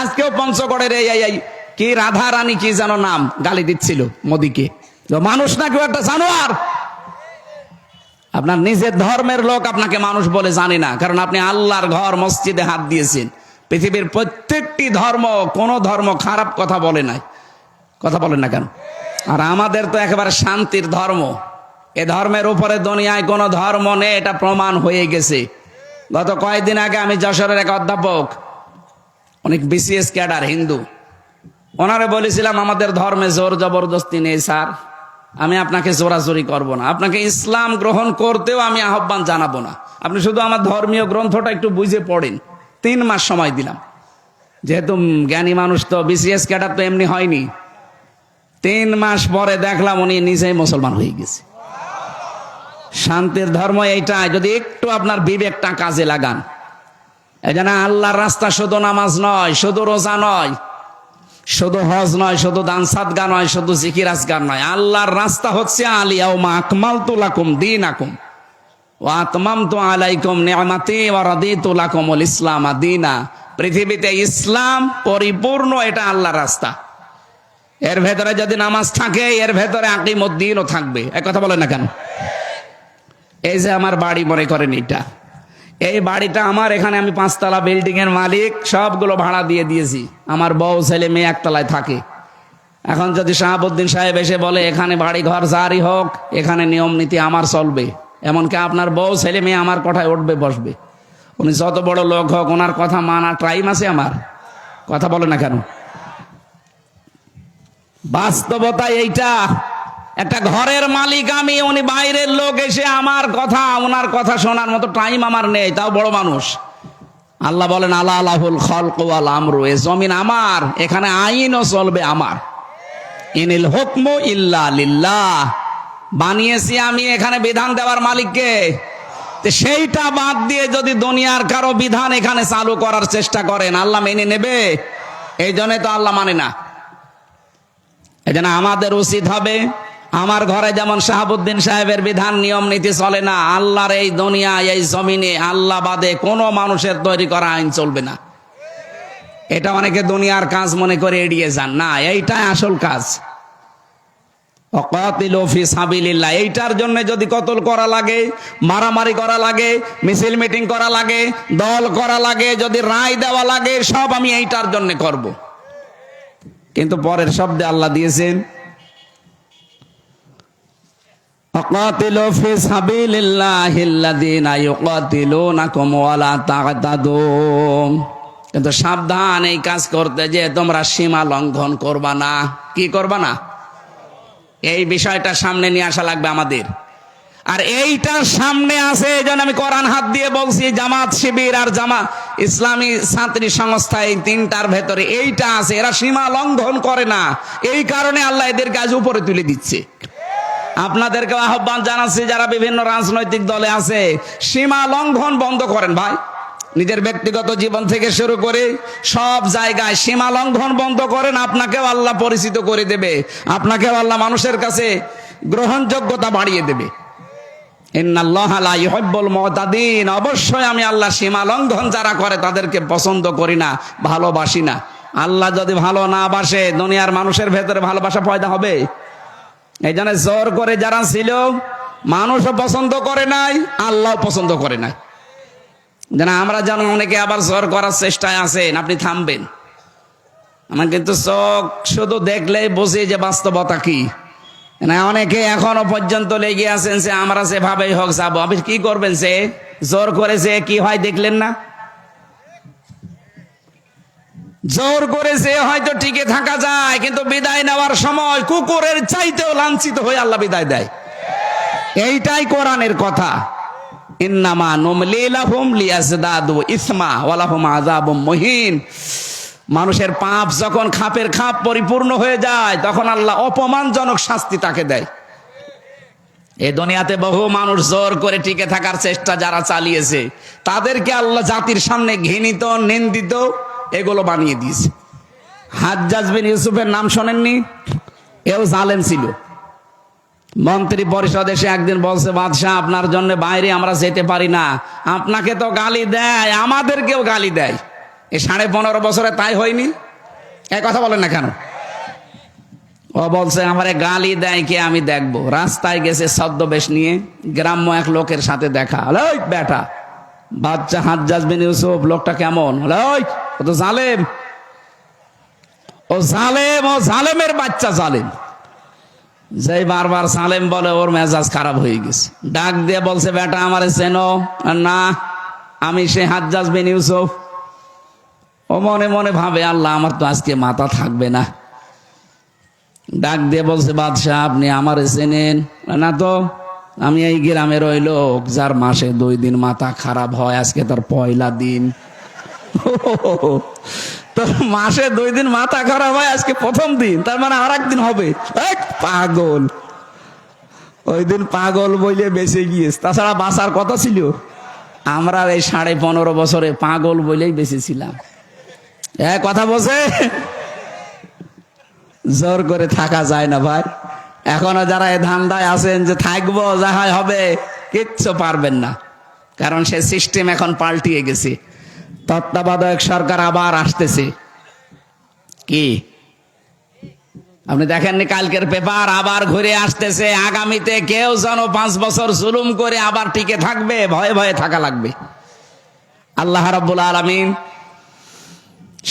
আজকেও পঞ্চগড়ের এই কি রাধা রানী কি যেন নাম, গালি দিচ্ছিল মোদিকে। মানুষ না কেউ একটা জানোয়ার। আপনার নিজের ধর্মের লোক আপনাকে মানুষ বলে জানে না, কারণ আপনি আল্লাহর ঘর মসজিদে হাত দিয়েছেন। পৃথিবীর প্রত্যেকটি ধর্ম, কোন ধর্ম খারাপ কথা বলে নাই। কথা বলেন না কেন? আর আমাদের তো একেবারে শান্তির ধর্ম। এ ধর্মের উপরে দুনিয়ায় কোনো ধর্ম নেই, এটা প্রমাণ হয়ে গেছে। গত কয়েকদিন আগে আমি যশোরের এক অধ্যাপক, অনেক বিসিএস ক্যাডার, হিন্দু, ওনারে বলেছিলাম আমাদের ধর্মে জোর জবরদস্তি নেই স্যার, আমি আপনাকে জোরাজোরি করব না, আপনাকে ইসলাম গ্রহণ করতেও আমি আহ্বান জানাবো না, আপনি শুধু আমার ধর্মীয় গ্রন্থটা একটু বুঝে পড়েন। 3 মাস সময় দিলাম। যেহেতু জ্ঞানী মানুষ তো, বিসিএস ক্যাডার তো এমনি হয়নি। 3 মাস পরে দেখলাম উনি নিজেই মুসলমান হয়ে গেছে। শান্তির ধর্ম এইটাই, যদি একটু আপনার বিবেকটা কাজে লাগান। এই জন্য আল্লাহর রাস্তা শুধু নামাজ নয়, শুধু রোজা নয়, শুধু হজ নয়, শুধু দান সাদগা নয়, শুধু জিকির আজকার নয়। আল্লাহর রাস্তা হচ্ছে আলিয়াউমা আকমালতু লাকুম দীনাকুম ওয়া আতমামতু আলাইকুম নি'মাতি ওয়া রাদিতু লাকুমুল ইসলাম দীনা। পৃথিবীতে ইসলাম পরিপূর্ণ, এটা আল্লাহর রাস্তা। এর ভেতরে যদি নামাজ থাকে, এর ভেতরে আকিমুদ্দিনও থাকবে। এক কথা বলেন না কেন? এই যে আমার বাড়ি, মনে করেন এটা, এই বাড়িটা আমার, এখানে আমি 5 তলা বিল্ডিং এর মালিক, সবগুলো ভাড়া দিয়ে দিয়েছি। আমার বউ ছেলে মেয়ে 1 তলায় থাকে। এখন যদি শাহাবুদ্দিন সাহেব এসে বলে এখানে বাড়ি ঘর জারি হোক, এখানে নিয়ম নীতি আমার চলবে, এমনকি আপনার বউ ছেলে মেয়ে আমার কথায় উঠবে বসবে। উনি যত বড় লোক হোক, ওনার কথা মানা টাইম আছে আমার? কথা বলে না কেন? বাস্তবতা এইটা। একটা ঘরের মালিক আমি, উনি বাইরের লোক এসে আমার কথা, ওনার কথা শোনার মতো টাইম আমার নেই, তাও বড় মানুষ। আল্লাহ বলেন আলা আলাহুল খালকু ওয়াল আমরু, এ জমিন আমার, এখানে আইনও চলবে আমার। ইনিল হুকমু ইল্লা লিল্লাহ, বানিয়েছি আমি, এখানে বিধান দেওয়ার মালিককে। সেইটা বাদ দিয়ে যদি দুনিয়ার কারো বিধান এখানে চালু করার চেষ্টা করেন, আল্লাহ মেনে নেবে? এই জন্য তো আল্লাহ মানে না। এই জন্য আমাদের উচিত হবে, আমার ঘরে যেমন শাহাবুদ্দিন সাহেবের বিধান নিয়ম নীতি চলে না, আল্লাহর এই দুনিয়া, এই জমিনে আল্লাহ বাদে কোনো মানুষের তৈরি করা আইন চলবে না। এটা অনেকে দুনিয়ার কাজ মনে করে এড়িয়ে যান, না, এইটাই আসল কাজ। ওয়াকাতিলু ফি সাবিলিল্লাহ, এইটার জন্য যদি কতল করা লাগে, মারামারি করা লাগে, মিছিল মিটিং করা লাগে, দল করা লাগে, যদি রায় দেওয়া লাগে, সব আমি এইটার জন্য করব। কিন্তু পরের শব্দে আল্লাহ দিয়েছেন ওয়াকাতিলু ফি সাবিলিল্লাহিল্লাযীনা ইউকাতিলুনাকুম ওয়া লা তা'তাদু। কিন্তু সাবধান এই কাজ করতে যে তোমরা সীমা লঙ্ঘন করবা না। কি করবা না? এই বিষয়টা সামনে নিয়ে আসা লাগবে আমাদের। আর এইটা সামনে আছে, এই জন্য আমি কোরআন হাত দিয়ে বলছি, জামাত শিবির আর ইসলামী ছাত্রী সংস্থা, এই তিনটার ভেতরে এইটা আছে। এরা সীমা লঙ্ঘন করে না, এই কারণে আল্লাহ এদের কাজ উপরে তুলে দিচ্ছে। আপনাদেরকে আহ্বান জানাচ্ছি, যারা বিভিন্ন রাজনৈতিক দলে আছে, সীমা লঙ্ঘন বন্ধ করেন ভাই। নিজের ব্যক্তিগত জীবন থেকে শুরু করে সব জায়গায় সীমা লঙ্ঘন বন্ধ করেন। আপনাকেও আল্লাহ পরিচিত করে দেবে, আপনাকেও আল্লাহ মানুষের কাছে গ্রহণযোগ্যতা বাড়িয়ে দেবে। ইন্নাল্লাহা লা ইউহিব্বুল মুতাদিন, অবশ্যই আমি আল্লাহ সীমা লঙ্ঘন যারা করে তাদেরকে পছন্দ করি না, ভালোবাসি না। আল্লাহ যদি ভালো না বাসে, দুনিয়ার মানুষের ভেতরে ভালোবাসা পয়দা হবে? এই জন্য জোর করে যারা ছিল, মানুষও পছন্দ করে নাই, আল্লাহ পছন্দ করে নাই। যেন আমরা যেন অনেকে আবার জোর করার চেষ্টায় আছেন, আপনি থামবেন। আমার কিন্তু চোখ শুধু দেখলেই বুঝি যে বাস্তবতা কি। না, অনেকে এখনো পর্যন্ত লেগে আছেন যে আমরা যেভাবেই হোক যাবো। আপনি কি করবেন? সে জোর করেছে কি হয় দেখলেন না? জোর করেছে হয়তো টিকে থাকা যায়, কিন্তু বিদায় নেওয়ার সময় কুকুরের চাইতেও লাঞ্ছিত হয়ে আল্লাহ বিদায় দেয়। এইটাই কোরআনের কথা। ইন্নামা নুমলি লাহুম লিয়াজদাদু ইসমা ওয়া লাহুম আযাবুম মুহিন। মানুষের পাপ যখন খাপের খাপ পরিপূর্ণ হয়ে যায়, তখন আল্লাহ অপমানজনক শাস্তি তাকে দেয়। এই দুনিয়াতে বহু মানুষ জোর করে টিকে থাকার চেষ্টা যারা চালিয়েছে, তাদেরকে আল্লাহ জাতির সামনে ঘৃণিত, নিন্দিত এগুলো বানিয়ে দিয়েছে। হাজ্জাজ বিন ইউসুফের নাম শোনেননি? এও জালেম ছিল। মন্ত্রী পরিষদ এসে একদিন বলছে, বাদশাহ আপনার জন্য বাইরে আমরা যেতে পারি না। আপনাকে তো গালি দেয়, আমাদেরকেও গালি দেয়। এই 15.5 বছরে তাই হয়নি? এক কথা বলেন না কেন? ও বলছে আমারে গালি দেয় কে, আমি দেখবো। রাস্তায় গেছে ছদ্মবেশ নিয়ে, গ্রাম্য এক লোকের সাথে দেখা। ওই বেটা বাচ্চা হাজ্জাজ বিন ইউসুফ, লোকটা কেমন? ওই ও তো জালেম, ও জালেম, ও জালেমের বাচ্চা জালেম। যেই বারবার সালেম বলে, ওর মেজাজ খারাপ হয়ে গেছে। ডাক দিয়ে বলছে, বেটা আমারে চেনো? না, আমি সে হাজ্জাজ বিন ইউসুফ। ও মনে মনে ভাবে, আল্লাহ আমার তো আজকে মাথা থাকবে না। ডাক দিয়ে বলছে, বাদশাহ আপনি আমারে চেনেন? না তো, আমি এই গ্রামের ওই লোক যার মাসে 2 দিন মাথা খারাপ হয়, আজকে তার পয়লা দিন। তোর মাসে 2 দিন মাথা খারাপ হয়, আজকে প্রথম দিন, তার মানে আর একদিন হবে। পাগল, ওই দিন পাগল বইলে বেঁচে গিয়েছে, তাছাড়া বাঁচার কথা ছিল। আমরা এই 15.5 বছরে পাগল বইলেই বেঁচেছিলাম। কথা বলছে, জোর করে থাকা যায় না ভাই। এখনো যারা এই ধান্দায় আছেন যে থাকবো যা হয় হবে, কিচ্ছু পারবেন না। কারণ সে সিস্টেম এখন পাল্টিয়ে গেছে। তত্ত্বাবধায়ক সরকার আবার আসতেছে। কি আপনি দেখেননি কালকের পেপার? আবার ঘুরে আসতেছে। আগামীতে কেউ যেন 5 বছর জুলুম করে আবার টিকে থাকবে, ভয়ে ভয়ে থাকা লাগবে। আল্লাহ রাব্বুল আলামিন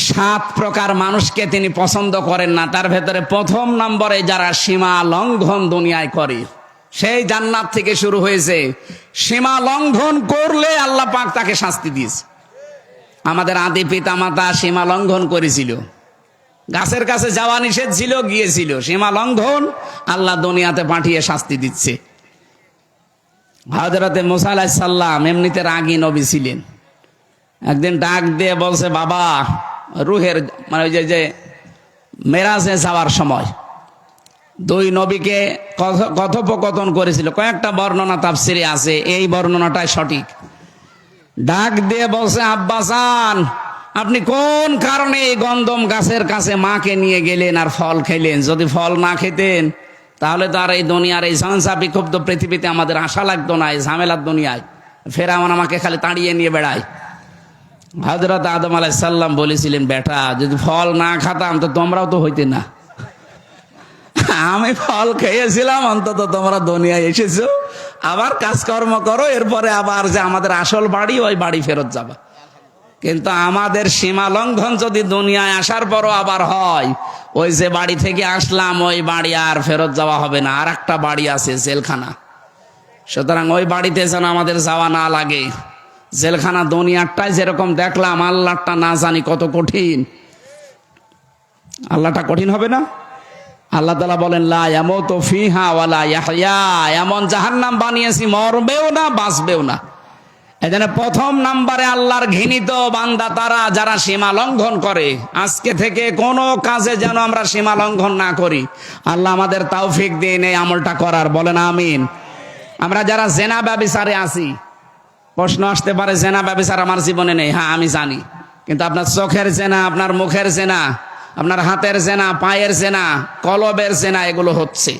7 প্রকার মানুষকে তিনি পছন্দ করেন না। তার ভেতরে প্রথম নম্বরে যারা সীমা লঙ্ঘন দুনিয়ায় করে, সেই জান্নাত থেকে শুরু হয়েছে। সীমা লঙ্ঘন করলে আল্লাহ পাক তাকে শাস্তি দিয়েছে। আমাদের আদি পিতা মাতা সীমা লঙ্ঘন করেছিল, গাছের কাছে যাওয়া নিষেধ ছিল, গিয়েছিল। সীমা লঙ্ঘন আল্লাহ দুনিয়াতে পাঠিয়ে শাস্তি দিচ্ছে। হযরতে মুসা আলাইহিস সালাম এমনিতে রাগী নবী ছিলেন। একদিন ডাক দিয়ে বলছে, বাবা রুহের মানে ওই যে মেরাজে যাওয়ার সময় 2 নবীকে কথোপকথন করেছিল। কয়েকটা বর্ণনা তাফসিরে আছে, এই বর্ণনাটাই সঠিক। ডাক দিয়ে বলছে, আব্বাসান আপনি কোন কারণে এই গন্ধম গাছের কাছে মাকে নিয়ে গেলেন আর ফল খেলেন? যদি ফল না খেতেন তাহলে তো আর এই দুনিয়ার এই ঝঞ্ঝা বিক্ষুব্ধ পৃথিবীতে আমাদের আশা লাগতো না। এই ঝামেলার দুনিয়ায় ফেরাউন আমাকে খালি তাড়িয়ে নিয়ে বেড়ায়। হযরত আদম আলাইহিস সালাম বলেছিলেন, বেটা যদি ফল না খেতাম তো তোমরাও তো হইতে না। আমি ফল খেয়েছিলাম, অন্তত তোমরা দুনিয়ায় এসেছো, আবার কাজকর্ম করো, এরপরে আবার যে আমাদের আসল বাড়ি ওই বাড়ি ফেরত যাবা। কিন্তু আমাদের সীমা লঙ্ঘন যদি দুনিয়ায় আসার পরও আবার হয়, ওই যে বাড়ি থেকে আসলাম ওই বাড়ি আর ফেরত যাওয়া হবে না, আর একটা বাড়ি আছে জেলখানা। সুতরাং ওই বাড়িতে যেন আমাদের যাওয়া না লাগে। জেলখানা দুনিয়ারটাই যেরকম দেখলাম, আল্লাহটা না জানি কত কঠিন। আল্লাহটা কঠিন হবে না? আল্লাহ তাআলা বলেন লা ইয়ামুতু ফিহা ওয়ালা ইয়াহইয়া, এমন জাহান্নাম বানিয়েছি মরবেও না বাঁচবেও না। এজন্য প্রথম নম্বরে আল্লাহর ঘৃণিত বান্দা তারা যারা সীমা লঙ্ঘন করে। আজকে থেকে কোনো কাজে যেন আমরা সীমা লঙ্ঘন না করি। আল্লাহ আমাদের তৌফিক দিন এই আমলটা করার, বলেন আমিন। আমরা যারা জেনা ব্যভিচারে আছি, প্রশ্ন আসতে পারে জেনা ব্যভিচার আমার জীবনে নেই। হ্যাঁ আমি জানি, কিন্তু আপনার চোখের জেনা, আপনার মুখের জেনা, আপনার হাতের জেনা, পায়ের জেনা, কলবের জেনা, এগুলো হচ্ছে।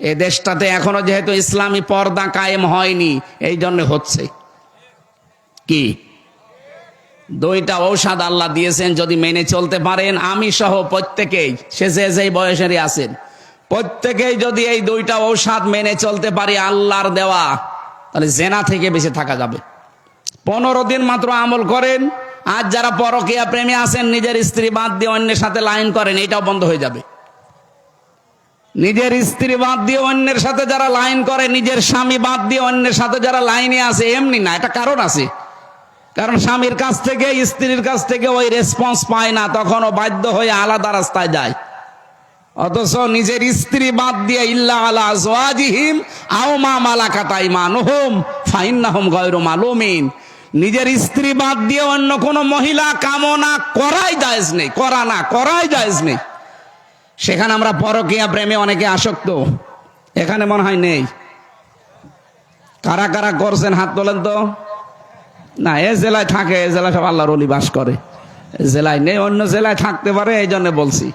এই দেশটাতে এখনো যেহেতু ইসলামী পর্দা কায়েম হয়নি, এই জন্য হচ্ছে। কি দুইটা ঔষধ আল্লাহ দিয়েছেন, যদি মেনে চলতে পারেন, আমি সহ প্রত্যেকেই, সে যে বয়সেরই আছেন, প্রত্যেকেই যদি এই দুইটা ঔষধ মেনে চলতে পারি আল্লাহর দেওয়া, তাহলে জেনা থেকে বেঁচে থাকা যাবে। 15 দিন মাত্র আমল করেন। আজ যারা পরকীয়া প্রেমী আছেন, নিজের স্ত্রী বাদ দিয়ে অন্যের সাথে লাইন করেন, এটাও বন্ধ হয়ে যাবে। নিজের স্ত্রী বাদ দিয়ে অন্যের সাথে যারা লাইন করে, নিজের স্বামী বাদ দিয়ে অন্যের সাথে যারা লাইনে আছে, এমনি না, এটা কারণ আছে। কারণ স্বামীর কাছ থেকে স্ত্রীর কাছ থেকে ওই রেসপন্স পায় না, তখন ও বাধ্য হয়ে আলাদা রাস্তায় যায়। অথচ নিজের স্ত্রী বাদ দিয়ে ইল্লা আলা আজওয়াজিহিম আও মা মালাকাত আইমানুহুম ফাইন্নাহুম গায়রু মালুমিন, নিজের স্ত্রী বাদ দিয়ে অন্য কোন মহিলা কামনা করাই জায়েজ নেই, করাই জায়েজ নেই। সেখানে আমরা পরকীয়া প্রেমে অনেকে আসক্ত, এখানে মনে হয় নেই। কারা কারা করছেন হাত তোলেন তো। না, এ জেলায় থাকে, এ জেলায় সব আল্লাহর ওলি বাস করে, এ জেলায় নেই, অন্য জেলায় থাকতে পারে, এই জন্য বলছি।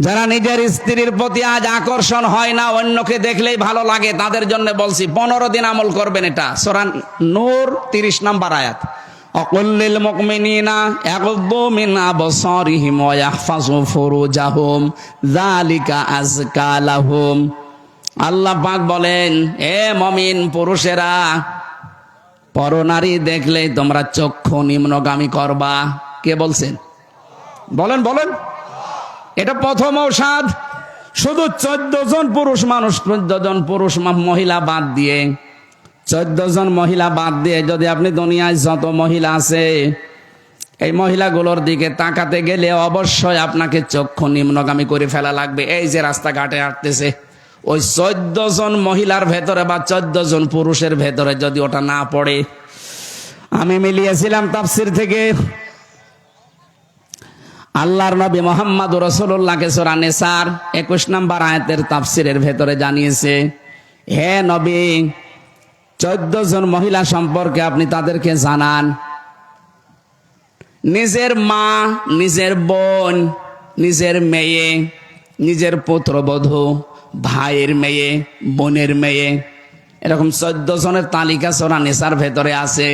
যারা নিজের স্ত্রীর প্রতি আজ আকর্ষণ হয় না, অন্যকে দেখলেই ভালো লাগে, তাদের জন্য বলছি 15 দিন আমল করবেন। এটা সূরা নূর 30 নম্বর আয়াত। অকুল্লিল মুমিনিনা ইয়াগুদ্দু মিন আবসারিহিম ওয়া ইয়াহফাযু ফুরুজাহুম যালিকা আযকা লাহুম। আল্লাহ পাক বলেন, এ মুমিন পুরুষেরা, পরনারী দেখলেই তোমরা চক্ষু নিম্নগামী করবা। কে বলছেন? বলেন বলেন। এটা প্রথম ঔষধ। শুধু 14 জন পুরুষ মানুষ, 14 জন পুরুষ মহিলা বাদ দিয়ে, 14 জন মহিলা বাদ দিয়ে যদি আপনি দুনিয়ায় যত মহিলা আছে, এই মহিলাগুলোর দিকে তাকাতে গেলে অবশ্যই আপনাকে চক্ষু নিম্নগামী করে ফেলা লাগবে। এই যে রাস্তাঘাটে হাঁটতেছে, ওই 14 জন মহিলার ভেতরে বা 14 জন পুরুষের ভেতরে যদি ওটা না পড়ে, আমি মিলিয়েছিলাম তাফসির থেকে, আল্লাহর নবী মুহাম্মদ রাসূলুল্লাহকে সূরা নিসার 21 নম্বর আয়াতের তাফসিরের ভেতরে জানিয়েছে, হে নবী, 14 জন মহিলা সম্পর্কে আপনি তাদেরকে জানান। নিজের মা, নিজের বোন, নিজের মেয়ে, নিজের পুত্রবধূ, ভাইয়ের মেয়ে, বোনের মেয়ে, এরকম 14 জনের তালিকা সূরা নিসার ভেতরে আছে।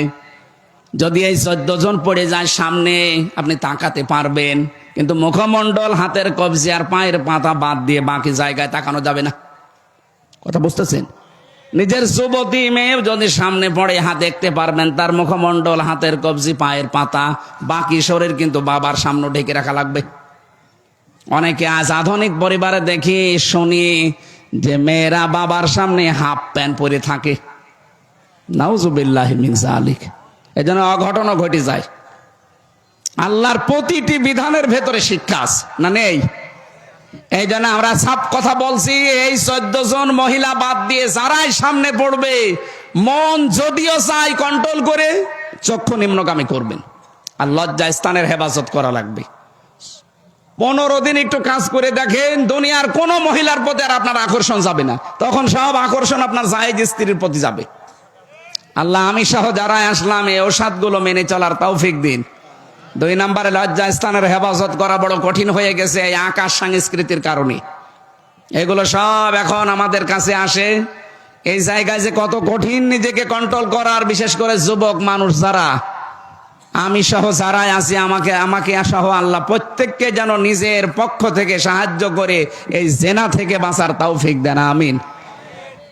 যদি এই 14 জন পড়ে যায় সামনে, আপনি তাকাতে পারবেন, কিন্তু মুখমণ্ডল, হাতের কবজি আর পায়ের পাতা বাদ দিয়ে বাকি জায়গায় তাকানো যাবে না। কথা বুঝতেছেন? নিজের যুবতী মেয়ে যদি সামনে পড়ে, হাত দেখতে পারবেন, তার মুখমণ্ডল, হাতের কবজি, পায়ের পাতা, বাকি শরীর কিন্তু বাবার সামনে ঢেকে রাখা লাগবে। অনেকে আজ আধুনিক পরিবারে দেখি শুনি যে মেয়েরা বাবার সামনে হাফ প্যান্ট পরে থাকে। নাউজুবিল্লাহি মিন যালিক। এজন্য অঘটনও ঘটে যায়। আল্লাহর প্রতিটি বিধানের ভেতরে শিক্ষা আছে, না নেই? এই জন্য আমরা সব কথা বলছি, এই 14 জন মহিলা বাদ দিয়ে যারাই সামনে পড়বে, মন যদিও চাই কন্ট্রোল করে চক্ষু নিম্নগামী করবেন। আর লজ্জা স্থানের হেফাজত করা লাগবে। 15 দিন একটু কাজ করে দেখেন, দুনিয়ার কোন মহিলার প্রতি আর আপনার আকর্ষণ যাবে না, তখন সব আকর্ষণ আপনার জায়েজ স্ত্রীর প্রতি যাবে। আল্লাহ আমি সহ যারা আসলাম, এই ঔষধগুলো মেনে চলার তৌফিক দিন। 2 নম্বরে লজ্জা স্থানের হেফাজত করা বড় কঠিন হয়ে গেছে এই আকাশ সংস্কৃতির কারণে। এগুলো সব এখন আমাদের কাছে আসে। এই জায়গায় যে কত কঠিন নিজেকে কন্ট্রোল করার, বিশেষ করে যুবক মানুষ যারা, আমি সহ যারাই আছি, আমাকে সহ আল্লাহ প্রত্যেককে যেন নিজের পক্ষ থেকে সাহায্য করে এই জেনা থেকে বাঁচার তৌফিক দেন, আমিন।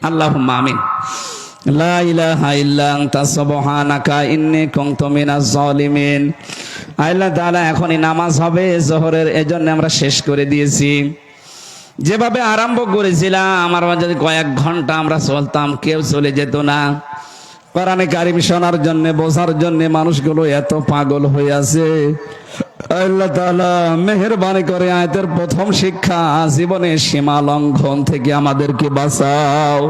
আল্লাহুম্মা আমিন। লা ইলাহা ইল্লা আনতা সুবহানাকা ইন্নী কুনতু মিনাজ জালিমিন। আল্লাহ তাআলা এখনই নামাজ হবে জোহরের, এজন্য আমরা শেষ করে দিয়েছি। যেভাবে আরম্ভ করেছিলাম, আমার যদি কয়েক ঘন্টা আমরা চলতাম কেউ চলে যেত না। কোরআনে কারিম শোনার জন্য, বোঝার জন্য মানুষগুলো এত পাগল হয়ে আছে। আল্লাহ তাআলা মেহেরবানি করে আয়াতের প্রথম শিক্ষা, জীবনের সীমা লঙ্ঘন থেকে আমাদেরকে বাঁচাও।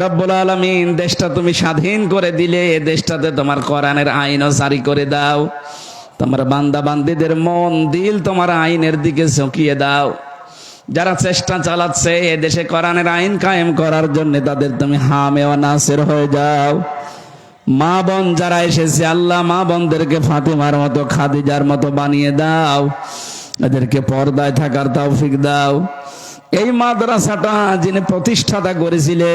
রব্বুল আলামিন, দেশটা তুমি স্বাধীন করে দিলে, এ দেশটাতে তোমার কোরআনের আইনও জারি করে দাও। তোমার বান্দা বান্দীদের মন দিল তোমার আইনের দিকে ঝুঁকিয়ে দাও। যারা চেষ্টা চালাচ্ছে এ দেশে কোরআনের আইন কায়েম করার জন্য, তাদের তুমি হামে ওয়া নাসির হয়ে যাও। মা বোন যারা এসেছে আল্লাহ, মা বোনদেরকে ফাতিমার মতো, খাদিজার মতো বানিয়ে দাও। এদেরকে পর্দায় থাকার তৌফিক দাও। এই মাদ্রাসাটা যিনি প্রতিষ্ঠাতা করেছিলেন